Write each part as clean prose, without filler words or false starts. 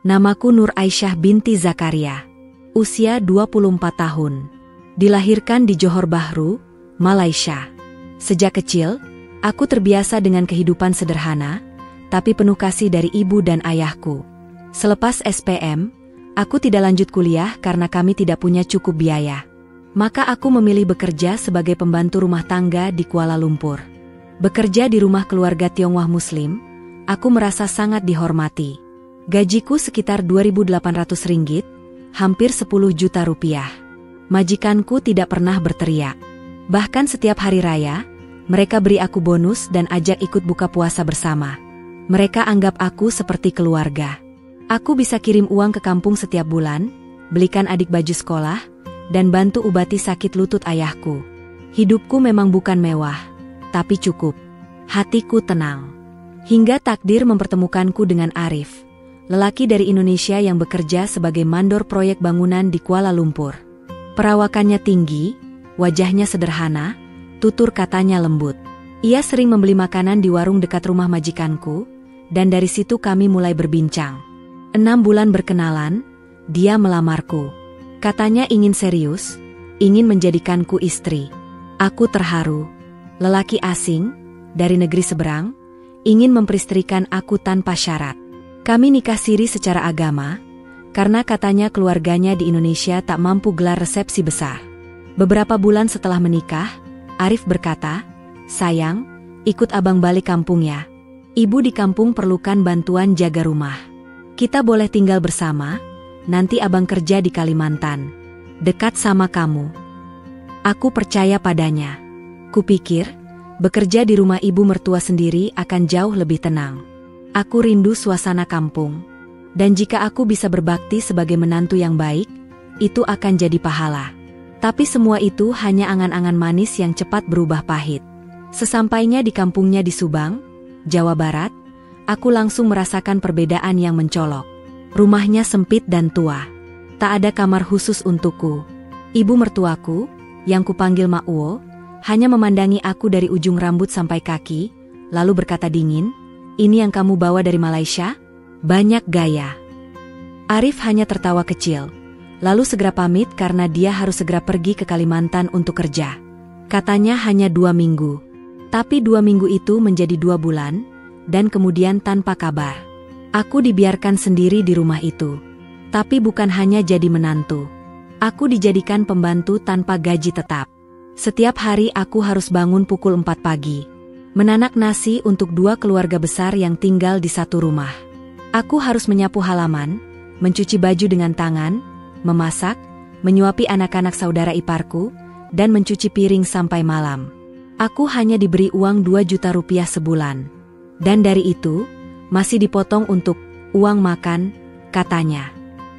Namaku Nur Aisyah binti Zakaria. Usia 24 tahun. Dilahirkan di Johor Bahru, Malaysia. Sejak kecil, aku terbiasa dengan kehidupan sederhana, tapi penuh kasih dari ibu dan ayahku. Selepas SPM, aku tidak lanjut kuliah karena kami tidak punya cukup biaya. Maka aku memilih bekerja sebagai pembantu rumah tangga di Kuala Lumpur. Bekerja di rumah keluarga Tionghoa Muslim, aku merasa sangat dihormati. Gajiku sekitar Rp2.800, hampir 10 juta rupiah. Majikanku tidak pernah berteriak. Bahkan setiap hari raya, mereka beri aku bonus dan ajak ikut buka puasa bersama. Mereka anggap aku seperti keluarga. Aku bisa kirim uang ke kampung setiap bulan, belikan adik baju sekolah, dan bantu obati sakit lutut ayahku. Hidupku memang bukan mewah, tapi cukup. Hatiku tenang. Hingga takdir mempertemukanku dengan Arif, lelaki dari Indonesia yang bekerja sebagai mandor proyek bangunan di Kuala Lumpur. Perawakannya tinggi, wajahnya sederhana, tutur katanya lembut. Ia sering membeli makanan di warung dekat rumah majikanku, dan dari situ kami mulai berbincang. 6 bulan berkenalan, dia melamarku. Katanya ingin serius, ingin menjadikanku istri. Aku terharu. Lelaki asing, dari negeri seberang, ingin memperistrikan aku tanpa syarat. Kami nikah siri secara agama, karena katanya keluarganya di Indonesia tak mampu gelar resepsi besar. Beberapa bulan setelah menikah, Arif berkata, "Sayang, ikut abang balik kampung ya. Ibu di kampung perlukan bantuan jaga rumah. Kita boleh tinggal bersama, nanti abang kerja di Kalimantan. Dekat sama kamu." Aku percaya padanya. Kupikir, bekerja di rumah ibu mertua sendiri akan jauh lebih tenang. Aku rindu suasana kampung. Dan jika aku bisa berbakti sebagai menantu yang baik, itu akan jadi pahala. Tapi semua itu hanya angan-angan manis yang cepat berubah pahit. Sesampainya di kampungnya di Subang, Jawa Barat, aku langsung merasakan perbedaan yang mencolok. Rumahnya sempit dan tua. Tak ada kamar khusus untukku. Ibu mertuaku, yang kupanggil Mak Uwo, hanya memandangi aku dari ujung rambut sampai kaki, lalu berkata dingin, "Ini yang kamu bawa dari Malaysia? Banyak gaya." Arif hanya tertawa kecil, lalu segera pamit karena dia harus segera pergi ke Kalimantan untuk kerja. Katanya hanya 2 minggu. Tapi 2 minggu itu menjadi 2 bulan, dan kemudian tanpa kabar. Aku dibiarkan sendiri di rumah itu. Tapi bukan hanya jadi menantu. Aku dijadikan pembantu tanpa gaji tetap. Setiap hari aku harus bangun pukul 4 pagi. Menanak nasi untuk 2 keluarga besar yang tinggal di satu rumah. Aku harus menyapu halaman, mencuci baju dengan tangan, memasak, menyuapi anak-anak saudara iparku, dan mencuci piring sampai malam. Aku hanya diberi uang 2 juta rupiah sebulan. Dan dari itu, masih dipotong untuk uang makan, katanya.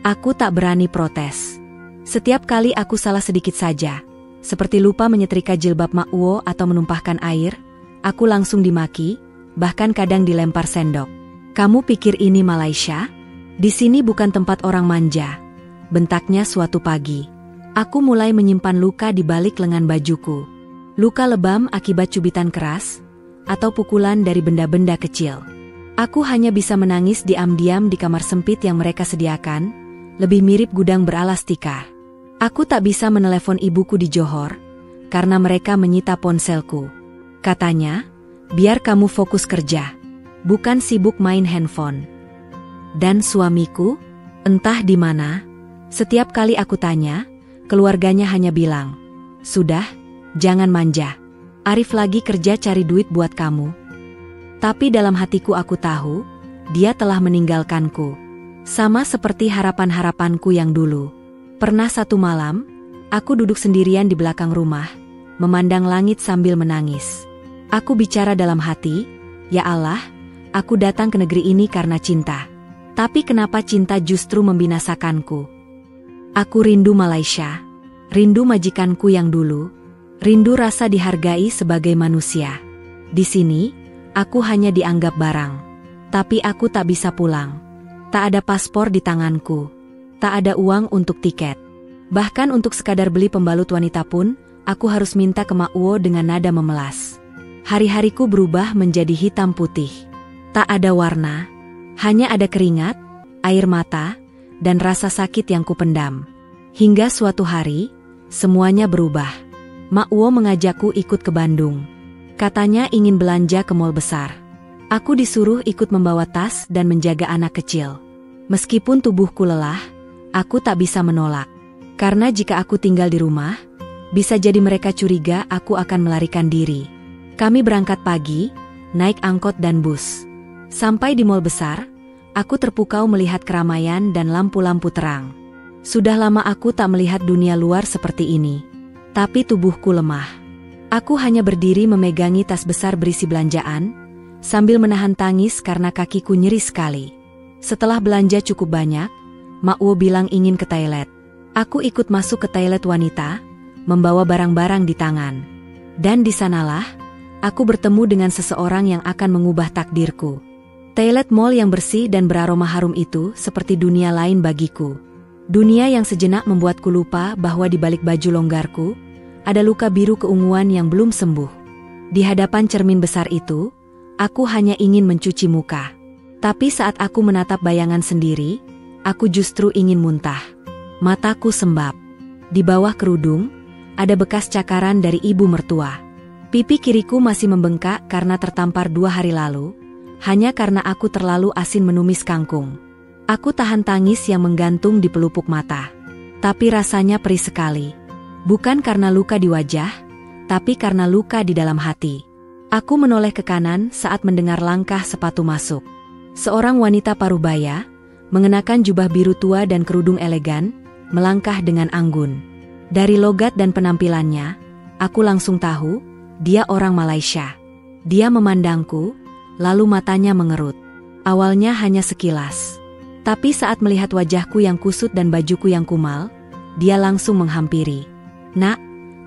Aku tak berani protes. Setiap kali aku salah sedikit saja, seperti lupa menyetrika jilbab Mak Uwo atau menumpahkan air, aku langsung dimaki, bahkan kadang dilempar sendok. "Kamu pikir ini Malaysia? Di sini bukan tempat orang manja," bentaknya suatu pagi. Aku mulai menyimpan luka di balik lengan bajuku. Luka lebam akibat cubitan keras, atau pukulan dari benda-benda kecil. Aku hanya bisa menangis diam-diam di kamar sempit yang mereka sediakan, lebih mirip gudang beralas tikar. Aku tak bisa menelepon ibuku di Johor, karena mereka menyita ponselku. Katanya, "Biar kamu fokus kerja, bukan sibuk main handphone." Dan suamiku, entah di mana, setiap kali aku tanya, keluarganya hanya bilang, "Sudah, jangan manja. Arif lagi kerja cari duit buat kamu." Tapi dalam hatiku aku tahu, dia telah meninggalkanku. Sama seperti harapan-harapanku yang dulu. Pernah satu malam, aku duduk sendirian di belakang rumah, memandang langit sambil menangis. Aku bicara dalam hati, "Ya Allah, aku datang ke negeri ini karena cinta. Tapi kenapa cinta justru membinasakanku? Aku rindu Malaysia, rindu majikanku yang dulu, rindu rasa dihargai sebagai manusia. Di sini, aku hanya dianggap barang. Tapi aku tak bisa pulang. Tak ada paspor di tanganku. Tak ada uang untuk tiket. Bahkan untuk sekadar beli pembalut wanita pun, aku harus minta ke Mak Uwo dengan nada memelas. Hari-hariku berubah menjadi hitam putih. Tak ada warna, hanya ada keringat, air mata, dan rasa sakit yang kupendam. Hingga suatu hari, semuanya berubah. Mak Wo mengajakku ikut ke Bandung. Katanya ingin belanja ke mall besar. Aku disuruh ikut membawa tas dan menjaga anak kecil. Meskipun tubuhku lelah, aku tak bisa menolak. Karena jika aku tinggal di rumah, bisa jadi mereka curiga aku akan melarikan diri. Kami berangkat pagi, naik angkot dan bus. Sampai di mall besar, aku terpukau melihat keramaian dan lampu-lampu terang. Sudah lama aku tak melihat dunia luar seperti ini. Tapi tubuhku lemah. Aku hanya berdiri memegangi tas besar berisi belanjaan, sambil menahan tangis karena kakiku nyeri sekali. Setelah belanja cukup banyak, Mak Wo bilang ingin ke toilet. Aku ikut masuk ke toilet wanita, membawa barang-barang di tangan. Dan di sanalah, aku bertemu dengan seseorang yang akan mengubah takdirku. Toilet mall yang bersih dan beraroma harum itu seperti dunia lain bagiku. Dunia yang sejenak membuatku lupa bahwa di balik baju longgarku, ada luka biru keunguan yang belum sembuh. Di hadapan cermin besar itu, aku hanya ingin mencuci muka. Tapi saat aku menatap bayangan sendiri, aku justru ingin muntah. Mataku sembab. Di bawah kerudung, ada bekas cakaran dari ibu mertua. Pipi kiriku masih membengkak karena tertampar 2 hari lalu, hanya karena aku terlalu asin menumis kangkung. Aku tahan tangis yang menggantung di pelupuk mata. Tapi rasanya perih sekali. Bukan karena luka di wajah, tapi karena luka di dalam hati. Aku menoleh ke kanan saat mendengar langkah sepatu masuk. Seorang wanita parubaya, mengenakan jubah biru tua dan kerudung elegan, melangkah dengan anggun. Dari logat dan penampilannya, aku langsung tahu, dia orang Malaysia. Dia memandangku, lalu matanya mengerut. Awalnya hanya sekilas. Tapi saat melihat wajahku yang kusut dan bajuku yang kumal, dia langsung menghampiri. "Nak,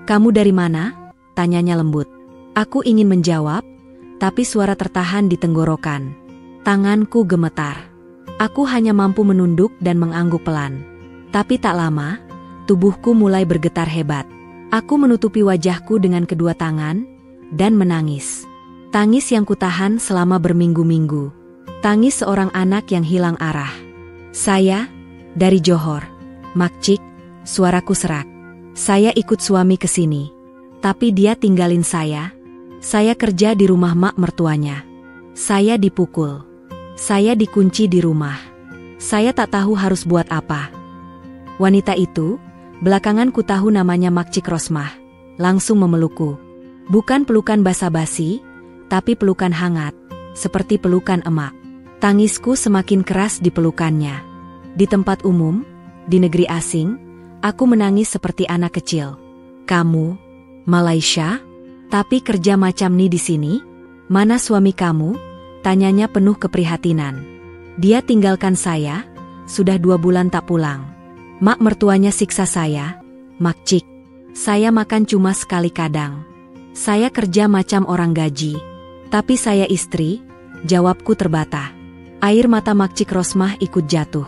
kamu dari mana?" tanyanya lembut. Aku ingin menjawab, tapi suara tertahan di tenggorokan. Tanganku gemetar. Aku hanya mampu menunduk dan mengangguk pelan. Tapi tak lama, tubuhku mulai bergetar hebat. Aku menutupi wajahku dengan kedua tangan, dan menangis. Tangis yang kutahan selama berminggu-minggu. Tangis seorang anak yang hilang arah. "Saya, dari Johor." "Makcik," suaraku serak. "Saya ikut suami ke sini. Tapi dia tinggalin saya. Saya kerja di rumah mak mertuanya. Saya dipukul. Saya dikunci di rumah. Saya tak tahu harus buat apa." Wanita itu, belakangan ku tahu namanya Makcik Rosmah, langsung memelukku. Bukan pelukan basa-basi, tapi pelukan hangat, seperti pelukan emak. Tangisku semakin keras di pelukannya. Di tempat umum, di negeri asing, aku menangis seperti anak kecil. "Kamu, Malaysia? Tapi kerja macam ni di sini? Mana suami kamu?" tanyanya penuh keprihatinan. "Dia tinggalkan saya, sudah 2 bulan tak pulang. Mak mertuanya siksa saya, Makcik. Saya makan cuma sekali kadang. Saya kerja macam orang gaji. Tapi saya istri," jawabku terbata. Air mata Makcik Rosmah ikut jatuh.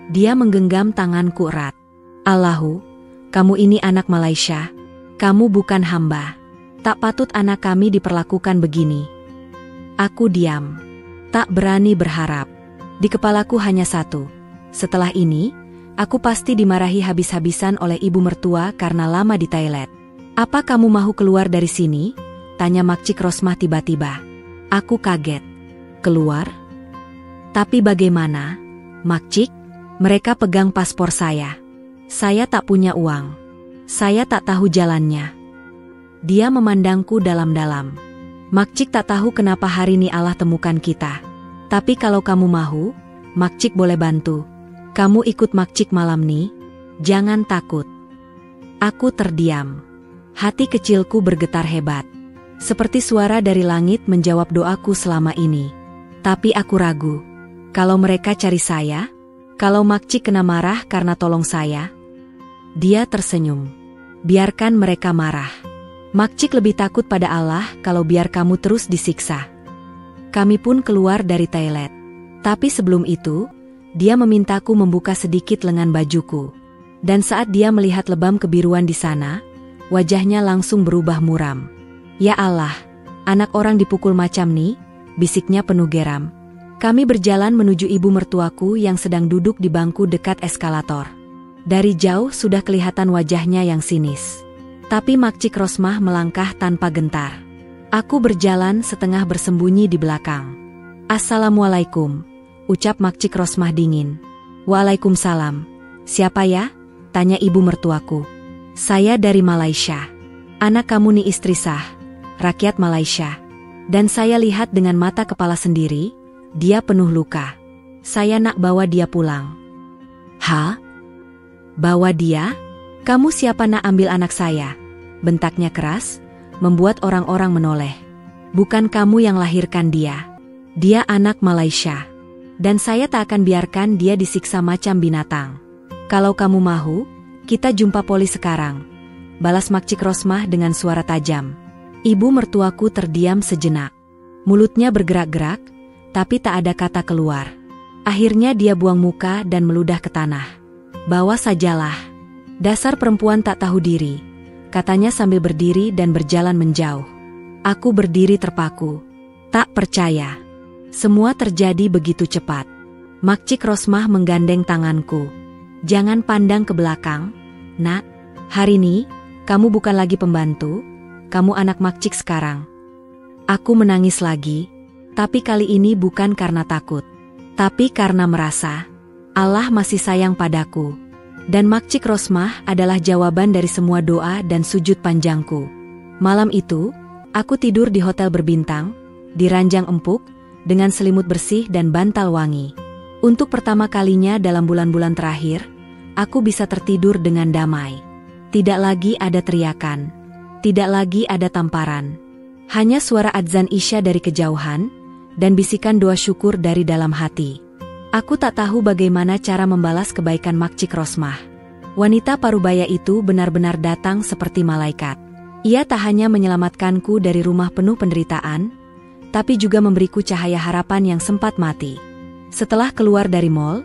Dia menggenggam tanganku erat. "Allahu, kamu ini anak Malaysia. Kamu bukan hamba. Tak patut anak kami diperlakukan begini." Aku diam. Tak berani berharap. Di kepalaku hanya satu. Setelah ini, aku pasti dimarahi habis-habisan oleh ibu mertua karena lama di toilet. "Apa kamu mau keluar dari sini?" tanya Makcik Rosmah tiba-tiba. Aku kaget. "Keluar? Tapi bagaimana, Makcik? Mereka pegang paspor saya. Saya tak punya uang. Saya tak tahu jalannya." Dia memandangku dalam-dalam. "Makcik tak tahu kenapa hari ini Allah temukan kita. Tapi kalau kamu mahu, Makcik boleh bantu. Kamu ikut Makcik malam ni. Jangan takut." Aku terdiam. Hati kecilku bergetar hebat. Seperti suara dari langit menjawab doaku selama ini. Tapi aku ragu. Kalau mereka cari saya? Kalau Makcik kena marah karena tolong saya? Dia tersenyum. "Biarkan mereka marah. Makcik lebih takut pada Allah kalau biar kamu terus disiksa." Kami pun keluar dari toilet. Tapi sebelum itu, dia memintaku membuka sedikit lengan bajuku. Dan saat dia melihat lebam kebiruan di sana, wajahnya langsung berubah muram. "Ya Allah, anak orang dipukul macam ni," bisiknya penuh geram. Kami berjalan menuju ibu mertuaku yang sedang duduk di bangku dekat eskalator. Dari jauh sudah kelihatan wajahnya yang sinis. Tapi Makcik Rosmah melangkah tanpa gentar. Aku berjalan setengah bersembunyi di belakang. "Assalamualaikum," ucap Makcik Rosmah dingin. "Waalaikumsalam. Siapa ya?" tanya ibu mertuaku. "Saya dari Malaysia. Anak kamu nih istri sah, rakyat Malaysia. Dan saya lihat dengan mata kepala sendiri, dia penuh luka. Saya nak bawa dia pulang." "Hah? Bawa dia? Kamu siapa nak ambil anak saya?" bentaknya keras, membuat orang-orang menoleh. "Bukan kamu yang lahirkan dia. Dia anak Malaysia. Dan saya tak akan biarkan dia disiksa macam binatang. Kalau kamu mahu, kita jumpa polis sekarang," balas Makcik Rosmah dengan suara tajam. Ibu mertuaku terdiam sejenak. Mulutnya bergerak-gerak, tapi tak ada kata keluar. Akhirnya dia buang muka dan meludah ke tanah. "Bawa sajalah. Dasar perempuan tak tahu diri," katanya sambil berdiri dan berjalan menjauh. Aku berdiri terpaku. Tak percaya. Semua terjadi begitu cepat. Makcik Rosmah menggandeng tanganku. "Jangan pandang ke belakang, nak. Hari ini, kamu bukan lagi pembantu, kamu anak Makcik sekarang." Aku menangis lagi, tapi kali ini bukan karena takut, tapi karena merasa Allah masih sayang padaku. Dan Makcik Rosmah adalah jawaban dari semua doa dan sujud panjangku. Malam itu, aku tidur di hotel berbintang, di ranjang empuk, dengan selimut bersih dan bantal wangi. Untuk pertama kalinya dalam bulan-bulan terakhir, aku bisa tertidur dengan damai. Tidak lagi ada teriakan. Tidak lagi ada tamparan. Hanya suara adzan Isya dari kejauhan, dan bisikan doa syukur dari dalam hati. Aku tak tahu bagaimana cara membalas kebaikan Makcik Rosmah. Wanita parubaya itu benar-benar datang seperti malaikat. Ia tak hanya menyelamatkanku dari rumah penuh penderitaan, tapi juga memberiku cahaya harapan yang sempat mati. Setelah keluar dari mall,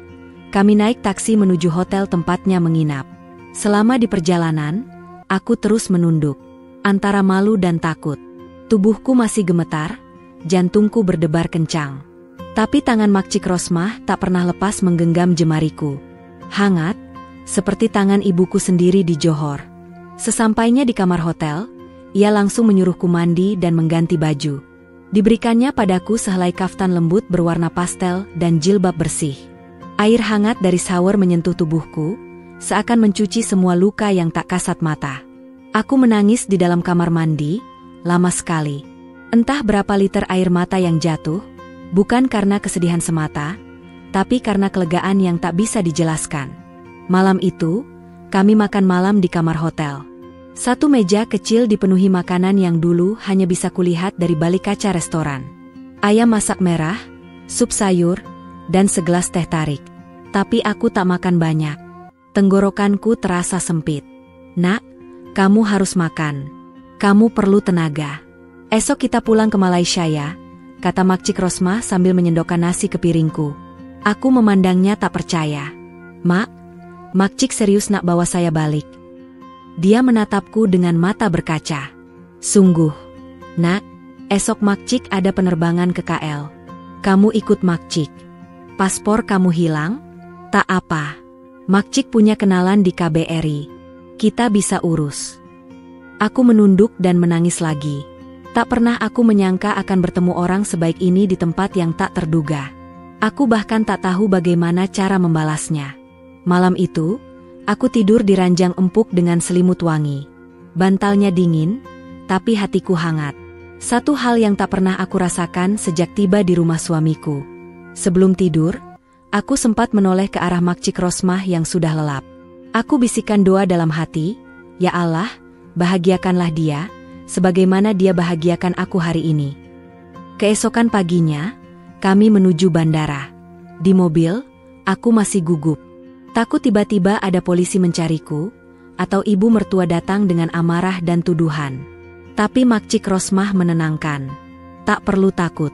kami naik taksi menuju hotel tempatnya menginap. Selama di perjalanan, aku terus menunduk, antara malu dan takut. Tubuhku masih gemetar, jantungku berdebar kencang. Tapi tangan Makcik Rosmah tak pernah lepas menggenggam jemariku. Hangat, seperti tangan ibuku sendiri di Johor. Sesampainya di kamar hotel, ia langsung menyuruhku mandi dan mengganti baju. Diberikannya padaku sehelai kaftan lembut berwarna pastel dan jilbab bersih. Air hangat dari shower menyentuh tubuhku, seakan mencuci semua luka yang tak kasat mata. Aku menangis di dalam kamar mandi, lama sekali. Entah berapa liter air mata yang jatuh, bukan karena kesedihan semata, tapi karena kelegaan yang tak bisa dijelaskan. Malam itu, kami makan malam di kamar hotel. Satu meja kecil dipenuhi makanan yang dulu hanya bisa kulihat dari balik kaca restoran. Ayam masak merah, sup sayur, dan segelas teh tarik. Tapi aku tak makan banyak. Tenggorokanku terasa sempit. "Nak, kamu harus makan. Kamu perlu tenaga. Esok kita pulang ke Malaysia ya," kata Makcik Rosmah sambil menyendokkan nasi ke piringku. Aku memandangnya tak percaya. "Mak, Makcik serius nak bawa saya balik?" Dia menatapku dengan mata berkaca. "Sungguh, nak, esok Makcik ada penerbangan ke KL. Kamu ikut Makcik. Paspor kamu hilang? Tak apa. Makcik punya kenalan di KBRI. Kita bisa urus." Aku menunduk dan menangis lagi. Tak pernah aku menyangka akan bertemu orang sebaik ini di tempat yang tak terduga. Aku bahkan tak tahu bagaimana cara membalasnya. Malam itu, aku tidur di ranjang empuk dengan selimut wangi. Bantalnya dingin, tapi hatiku hangat. Satu hal yang tak pernah aku rasakan sejak tiba di rumah suamiku. Sebelum tidur, aku sempat menoleh ke arah Makcik Rosmah yang sudah lelap. Aku bisikan doa dalam hati, "Ya Allah, bahagiakanlah dia, sebagaimana dia bahagiakan aku hari ini." Keesokan paginya, kami menuju bandara. Di mobil, aku masih gugup. Takut tiba-tiba ada polisi mencariku, atau ibu mertua datang dengan amarah dan tuduhan. Tapi Makcik Rosmah menenangkan. "Tak perlu takut.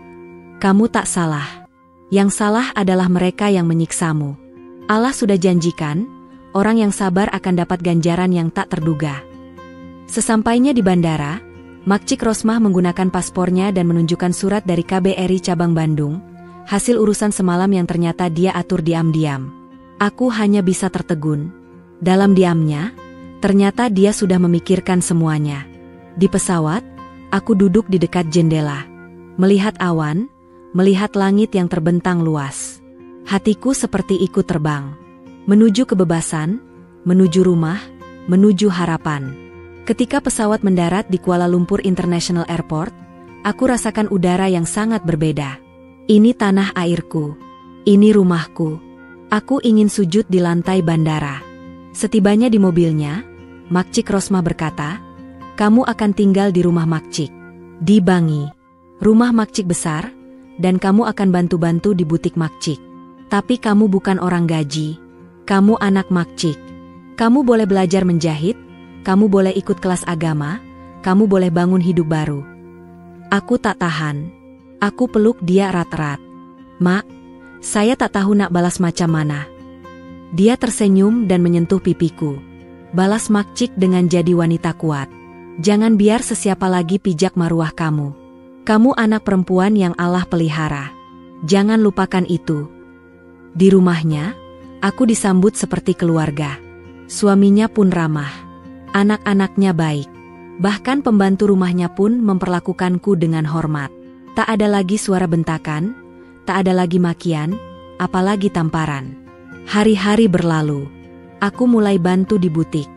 Kamu tak salah. Yang salah adalah mereka yang menyiksamu. Allah sudah janjikan, orang yang sabar akan dapat ganjaran yang tak terduga." Sesampainya di bandara, Makcik Rosmah menggunakan paspornya dan menunjukkan surat dari KBRI cabang Bandung, Hasil urusan semalam yang ternyata dia atur diam-diam. Aku hanya bisa tertegun. Dalam diamnya, ternyata dia sudah memikirkan semuanya. Di pesawat, aku duduk di dekat jendela. Melihat awan, melihat langit yang terbentang luas. Hatiku seperti ikut terbang. Menuju kebebasan, menuju rumah, menuju harapan. Ketika pesawat mendarat di Kuala Lumpur International Airport, aku rasakan udara yang sangat berbeda. Ini tanah airku. Ini rumahku. Aku ingin sujud di lantai bandara. Setibanya di mobilnya, Makcik Rosmah berkata, "Kamu akan tinggal di rumah Makcik. Di Bangi. Rumah Makcik besar, dan kamu akan bantu-bantu di butik Makcik. Tapi kamu bukan orang gaji. Kamu anak Makcik. Kamu boleh belajar menjahit, kamu boleh ikut kelas agama, kamu boleh bangun hidup baru." Aku tak tahan. Aku peluk dia erat-erat. "Mak, saya tak tahu nak balas macam mana." Dia tersenyum dan menyentuh pipiku. Balas Makcik dengan jadi wanita kuat. Jangan biar sesiapa lagi pijak maruah kamu. Kamu anak perempuan yang Allah pelihara. Jangan lupakan itu. Di rumahnya, aku disambut seperti keluarga. Suaminya pun ramah. Anak-anaknya baik. Bahkan pembantu rumahnya pun memperlakukanku dengan hormat. Tak ada lagi suara bentakan, tak ada lagi makian, apalagi tamparan. Hari-hari berlalu. Aku mulai bantu di butik.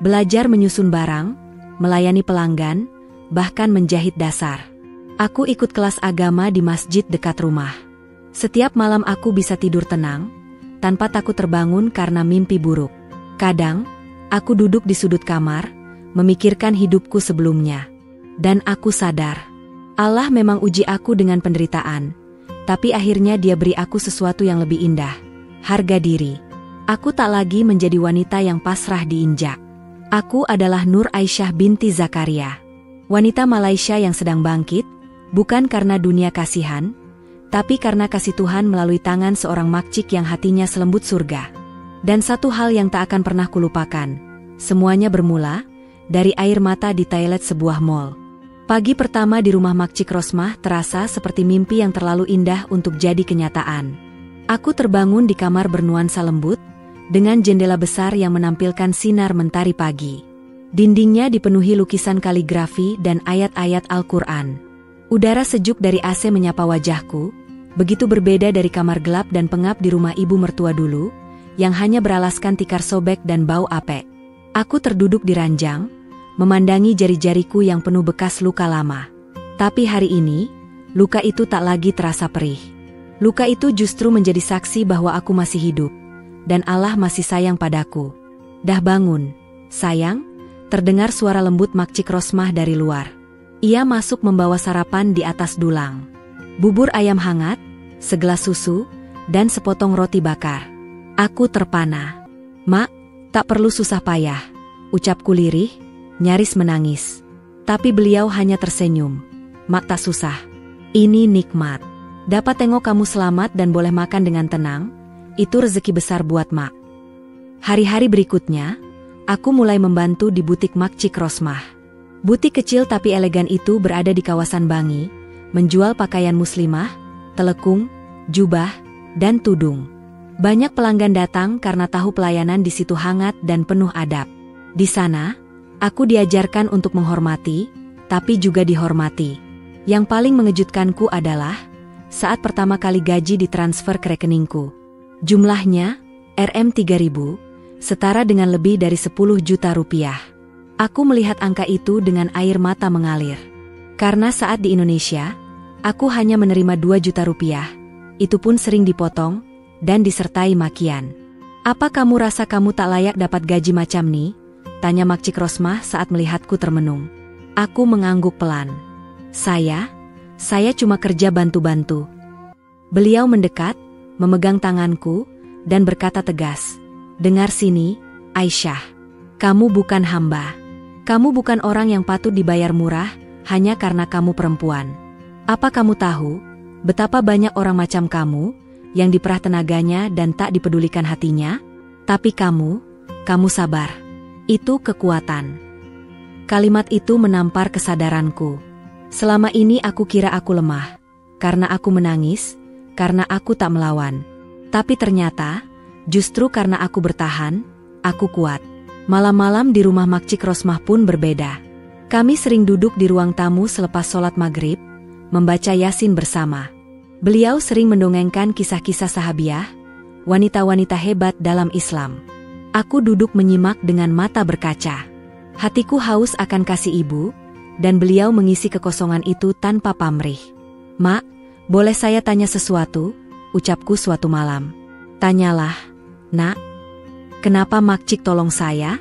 Belajar menyusun barang, melayani pelanggan, bahkan menjahit dasar. Aku ikut kelas agama di masjid dekat rumah. Setiap malam aku bisa tidur tenang, tanpa takut terbangun karena mimpi buruk. Kadang, aku duduk di sudut kamar, memikirkan hidupku sebelumnya. Dan aku sadar, Allah memang uji aku dengan penderitaan, tapi akhirnya Dia beri aku sesuatu yang lebih indah, harga diri. Aku tak lagi menjadi wanita yang pasrah diinjak. Aku adalah Nur Aisyah binti Zakaria. Wanita Malaysia yang sedang bangkit, bukan karena dunia kasihan, tapi karena kasih Tuhan melalui tangan seorang makcik yang hatinya selembut surga. Dan satu hal yang tak akan pernah kulupakan, semuanya bermula dari air mata di toilet sebuah mall. Pagi pertama di rumah Makcik Rosmah terasa seperti mimpi yang terlalu indah untuk jadi kenyataan. Aku terbangun di kamar bernuansa lembut, dengan jendela besar yang menampilkan sinar mentari pagi. Dindingnya dipenuhi lukisan kaligrafi dan ayat-ayat Al-Quran. Udara sejuk dari AC menyapa wajahku, begitu berbeda dari kamar gelap dan pengap di rumah ibu mertua dulu, yang hanya beralaskan tikar sobek dan bau apek. Aku terduduk di ranjang, memandangi jari-jariku yang penuh bekas luka lama. Tapi hari ini, luka itu tak lagi terasa perih. Luka itu justru menjadi saksi bahwa aku masih hidup, dan Allah masih sayang padaku. "Dah bangun, sayang?" Terdengar suara lembut Makcik Rosmah dari luar. Ia masuk membawa sarapan di atas dulang. Bubur ayam hangat, segelas susu, dan sepotong roti bakar. Aku terpana. "Mak, tak perlu susah payah," ucapku lirih, nyaris menangis. Tapi beliau hanya tersenyum. "Mak tak susah. Ini nikmat. Dapat tengok kamu selamat dan boleh makan dengan tenang, itu rezeki besar buat Mak." Hari-hari berikutnya, aku mulai membantu di butik Makcik Rosmah. Butik kecil tapi elegan itu berada di kawasan Bangi, menjual pakaian muslimah, telekung, jubah, dan tudung. Banyak pelanggan datang karena tahu pelayanan di situ hangat dan penuh adab. Di sana, aku diajarkan untuk menghormati, tapi juga dihormati. Yang paling mengejutkanku adalah saat pertama kali gaji ditransfer ke rekeningku. Jumlahnya Rm3.000, setara dengan lebih dari 10 juta rupiah. Aku melihat angka itu dengan air mata mengalir. Karena saat di Indonesia, aku hanya menerima 2 juta rupiah, itu pun sering dipotong, dan disertai makian. "Apa kamu rasa kamu tak layak dapat gaji macam ni?" tanya Makcik Rosmah saat melihatku termenung. Aku mengangguk pelan. Saya cuma kerja bantu-bantu." Beliau mendekat, memegang tanganku, dan berkata tegas, "Dengar sini, Aisyah. Kamu bukan hamba. Kamu bukan orang yang patut dibayar murah, hanya karena kamu perempuan. Apa kamu tahu, betapa banyak orang macam kamu, yang diperah tenaganya dan tak dipedulikan hatinya? Tapi kamu sabar. Itu kekuatan." Kalimat itu menampar kesadaranku. Selama ini aku kira aku lemah, karena aku menangis, karena aku tak melawan. Tapi ternyata, justru karena aku bertahan, aku kuat. Malam-malam di rumah Makcik Rosmah pun berbeda. Kami sering duduk di ruang tamu selepas sholat maghrib, membaca Yasin bersama. Beliau sering mendongengkan kisah-kisah sahabiah, wanita-wanita hebat dalam Islam. Aku duduk menyimak dengan mata berkaca. Hatiku haus akan kasih ibu, dan beliau mengisi kekosongan itu tanpa pamrih. "Mak, boleh saya tanya sesuatu?" ucapku suatu malam. "Tanyalah, Nak." "Kenapa Makcik tolong saya?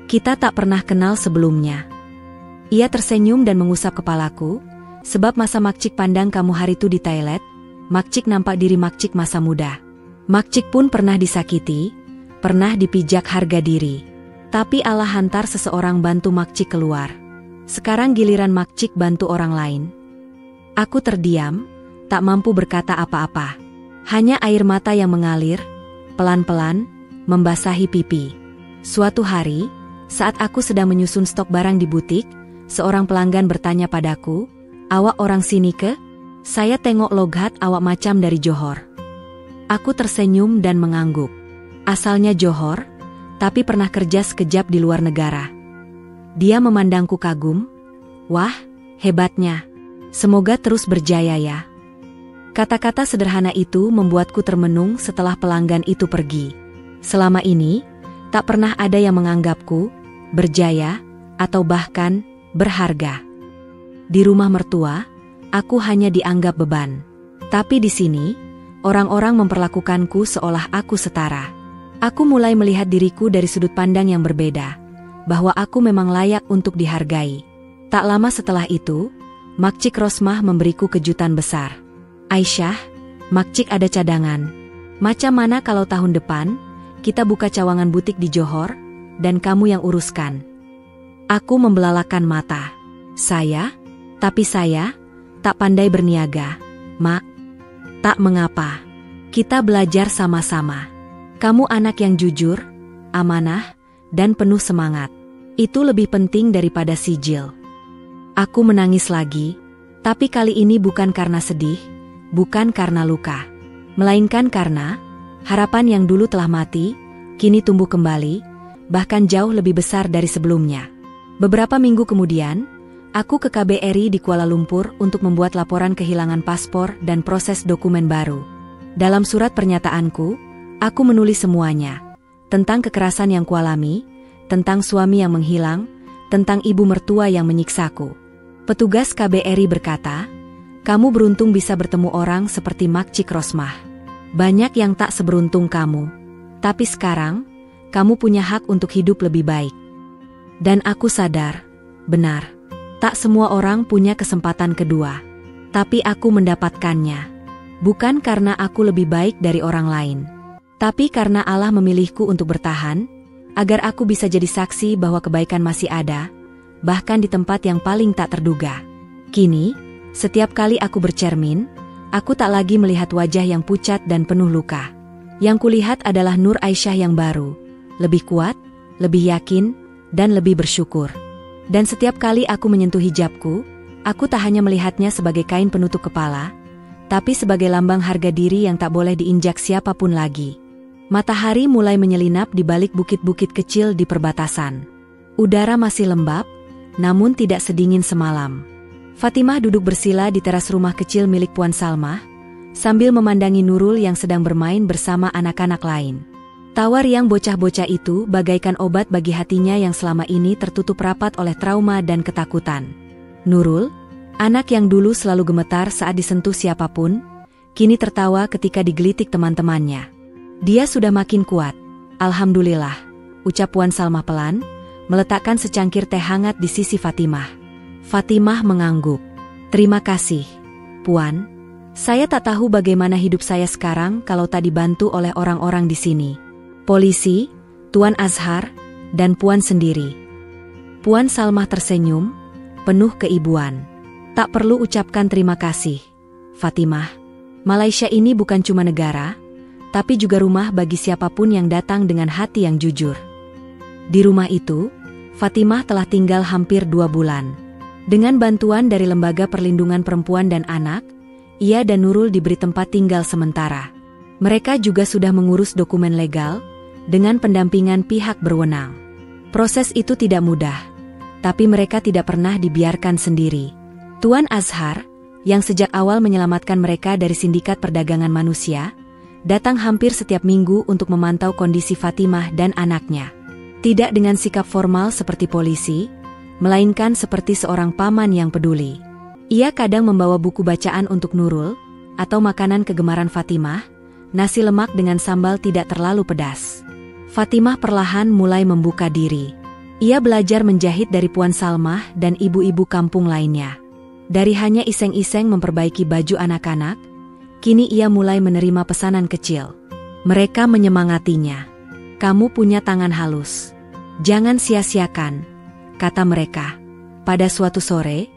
Kita tak pernah kenal sebelumnya." Ia tersenyum dan mengusap kepalaku, "Sebab masa Makcik pandang kamu hari itu di toilet, Makcik nampak diri Makcik masa muda. Makcik pun pernah disakiti, pernah dipijak harga diri. Tapi Allah hantar seseorang bantu Makcik keluar. Sekarang giliran Makcik bantu orang lain." Aku terdiam, tak mampu berkata apa-apa. Hanya air mata yang mengalir, pelan-pelan, membasahi pipi. Suatu hari, saat aku sedang menyusun stok barang di butik, seorang pelanggan bertanya padaku, "Awak orang sini ke?" Saya tengok logat awak macam dari Johor. Aku tersenyum dan mengangguk. Asalnya Johor, tapi pernah kerja sekejap di luar negara. Dia memandangku kagum. "Wah, hebatnya. Semoga terus berjaya ya." Kata-kata sederhana itu membuatku termenung setelah pelanggan itu pergi. Selama ini, tak pernah ada yang menganggapku berjaya atau bahkan berharga. Di rumah mertua, aku hanya dianggap beban. Tapi di sini, orang-orang memperlakukanku seolah aku setara. Aku mulai melihat diriku dari sudut pandang yang berbeda, bahwa aku memang layak untuk dihargai. Tak lama setelah itu, Makcik Rosmah memberiku kejutan besar. "Aisyah, Makcik ada cadangan. Macam mana kalau tahun depan, kita buka cawangan butik di Johor, dan kamu yang uruskan?" Aku membelalakan mata. Tapi saya tak pandai berniaga, Mak." "Tak mengapa. Kita belajar sama-sama. Kamu anak yang jujur, amanah, dan penuh semangat. Itu lebih penting daripada sijil." Aku menangis lagi, tapi kali ini bukan karena sedih, bukan karena luka, melainkan karena harapan yang dulu telah mati, kini tumbuh kembali, bahkan jauh lebih besar dari sebelumnya. Beberapa minggu kemudian, aku ke KBRI di Kuala Lumpur untuk membuat laporan kehilangan paspor dan proses dokumen baru. Dalam surat pernyataanku, aku menulis semuanya, tentang kekerasan yang kualami, tentang suami yang menghilang, tentang ibu mertua yang menyiksaku. Petugas KBRI berkata, "Kamu beruntung bisa bertemu orang seperti Makcik Rosmah. Banyak yang tak seberuntung kamu. Tapi sekarang, kamu punya hak untuk hidup lebih baik." Dan aku sadar, benar, tak semua orang punya kesempatan kedua. Tapi aku mendapatkannya. Bukan karena aku lebih baik dari orang lain, tapi karena Allah memilihku untuk bertahan, agar aku bisa jadi saksi bahwa kebaikan masih ada, bahkan di tempat yang paling tak terduga. Kini, setiap kali aku bercermin, aku tak lagi melihat wajah yang pucat dan penuh luka. Yang kulihat adalah Nur Aisyah yang baru, lebih kuat, lebih yakin, dan lebih bersyukur. Dan setiap kali aku menyentuh hijabku, aku tak hanya melihatnya sebagai kain penutup kepala, tapi sebagai lambang harga diri yang tak boleh diinjak siapapun lagi. Matahari mulai menyelinap di balik bukit-bukit kecil di perbatasan. Udara masih lembab, namun tidak sedingin semalam. Fatimah duduk bersila di teras rumah kecil milik Puan Salmah, sambil memandangi Nurul yang sedang bermain bersama anak-anak lain. Tawa riang bocah-bocah itu bagaikan obat bagi hatinya yang selama ini tertutup rapat oleh trauma dan ketakutan. Nurul, anak yang dulu selalu gemetar saat disentuh siapapun, kini tertawa ketika digelitik teman-temannya. "Dia sudah makin kuat, alhamdulillah," ucap Puan Salmah pelan, meletakkan secangkir teh hangat di sisi Fatimah. Fatimah mengangguk. "Terima kasih, Puan. Saya tak tahu bagaimana hidup saya sekarang kalau tak dibantu oleh orang-orang di sini. Polisi, Tuan Azhar, dan Puan sendiri." Puan Salmah tersenyum, penuh keibuan. "Tak perlu ucapkan terima kasih, Fatimah. Malaysia ini bukan cuma negara, tapi juga rumah bagi siapapun yang datang dengan hati yang jujur." Di rumah itu, Fatimah telah tinggal hampir 2 bulan. Dengan bantuan dari Lembaga Perlindungan Perempuan dan Anak, ia dan Nurul diberi tempat tinggal sementara. Mereka juga sudah mengurus dokumen legal dengan pendampingan pihak berwenang. Proses itu tidak mudah, tapi mereka tidak pernah dibiarkan sendiri. Tuan Azhar, yang sejak awal menyelamatkan mereka dari sindikat perdagangan manusia, datang hampir setiap minggu untuk memantau kondisi Fatimah dan anaknya. Tidak dengan sikap formal seperti polisi, melainkan seperti seorang paman yang peduli. Ia kadang membawa buku bacaan untuk Nurul, atau makanan kegemaran Fatimah, nasi lemak dengan sambal tidak terlalu pedas. Fatimah perlahan mulai membuka diri. Ia belajar menjahit dari Puan Salmah dan ibu-ibu kampung lainnya. Dari hanya iseng-iseng memperbaiki baju anak-anak, kini ia mulai menerima pesanan kecil. Mereka menyemangatinya. "Kamu punya tangan halus. Jangan sia-siakan," kata mereka. Pada suatu sore,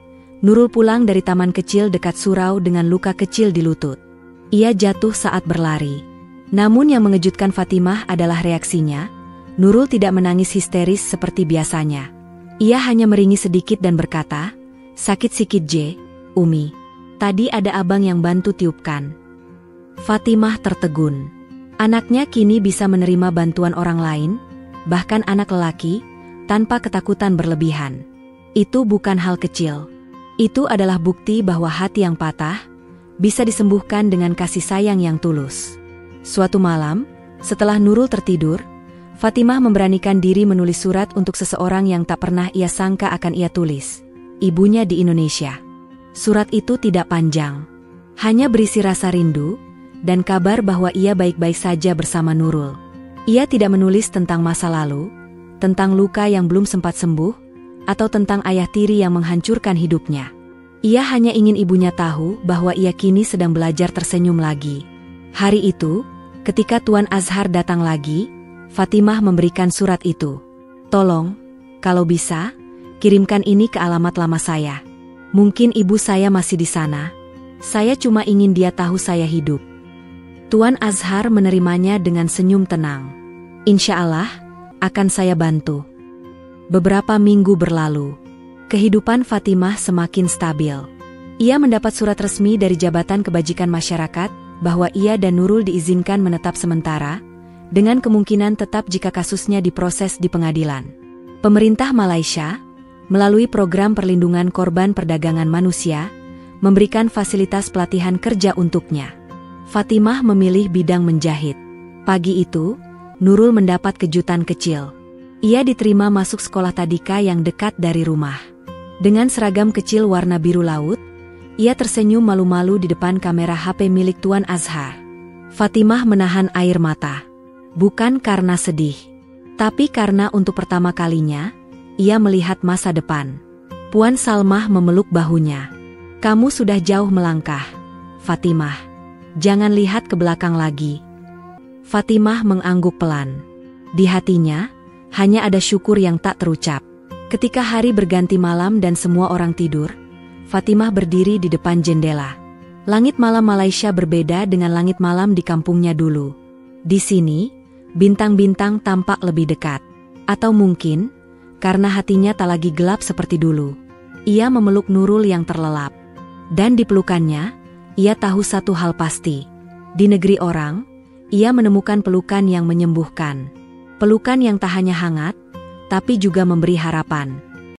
Nurul pulang dari taman kecil dekat surau dengan luka kecil di lutut. Ia jatuh saat berlari. Namun yang mengejutkan Fatimah adalah reaksinya. Nurul tidak menangis histeris seperti biasanya. Ia hanya meringis sedikit dan berkata, "Sakit sikit Umi. Tadi ada abang yang bantu tiupkan." Fatimah tertegun. Anaknya kini bisa menerima bantuan orang lain, bahkan anak lelaki, tanpa ketakutan berlebihan. Itu bukan hal kecil. Itu adalah bukti bahwa hati yang patah bisa disembuhkan dengan kasih sayang yang tulus. Suatu malam, setelah Nurul tertidur, Fatimah memberanikan diri menulis surat untuk seseorang yang tak pernah ia sangka akan ia tulis. Ibunya di Indonesia. Surat itu tidak panjang. Hanya berisi rasa rindu dan kabar bahwa ia baik-baik saja bersama Nurul. Ia tidak menulis tentang masa lalu, tentang luka yang belum sempat sembuh, atau tentang ayah tiri yang menghancurkan hidupnya. Ia hanya ingin ibunya tahu bahwa ia kini sedang belajar tersenyum lagi. Hari itu, ketika Tuan Azhar datang lagi, Fatimah memberikan surat itu. "Tolong, kalau bisa, kirimkan ini ke alamat lama saya. Mungkin ibu saya masih di sana. Saya cuma ingin dia tahu saya hidup." Tuan Azhar menerimanya dengan senyum tenang. "Insya Allah, akan saya bantu." Beberapa minggu berlalu. Kehidupan Fatimah semakin stabil. Ia mendapat surat resmi dari Jabatan Kebajikan Masyarakat bahwa ia dan Nurul diizinkan menetap sementara, dengan kemungkinan tetap jika kasusnya diproses di pengadilan. Pemerintah Malaysia, melalui program perlindungan korban perdagangan manusia, memberikan fasilitas pelatihan kerja untuknya. Fatimah memilih bidang menjahit. Pagi itu, Nurul mendapat kejutan kecil. Ia diterima masuk sekolah tadika yang dekat dari rumah. Dengan seragam kecil warna biru laut, ia tersenyum malu-malu di depan kamera HP milik Tuan Azhar. Fatimah menahan air mata. Bukan karena sedih, tapi karena untuk pertama kalinya, ia melihat masa depan. Puan Salmah memeluk bahunya. "Kamu sudah jauh melangkah, Fatimah. Jangan lihat ke belakang lagi." Fatimah mengangguk pelan. Di hatinya, hanya ada syukur yang tak terucap. Ketika hari berganti malam dan semua orang tidur, Fatimah berdiri di depan jendela. Langit malam Malaysia berbeda dengan langit malam di kampungnya dulu. Di sini, bintang-bintang tampak lebih dekat. Atau mungkin, karena hatinya tak lagi gelap seperti dulu. Ia memeluk Nurul yang terlelap. Dan di pelukannya, ia tahu satu hal pasti. Di negeri orang, ia menemukan pelukan yang menyembuhkan. Pelukan yang tak hanya hangat, tapi juga memberi harapan.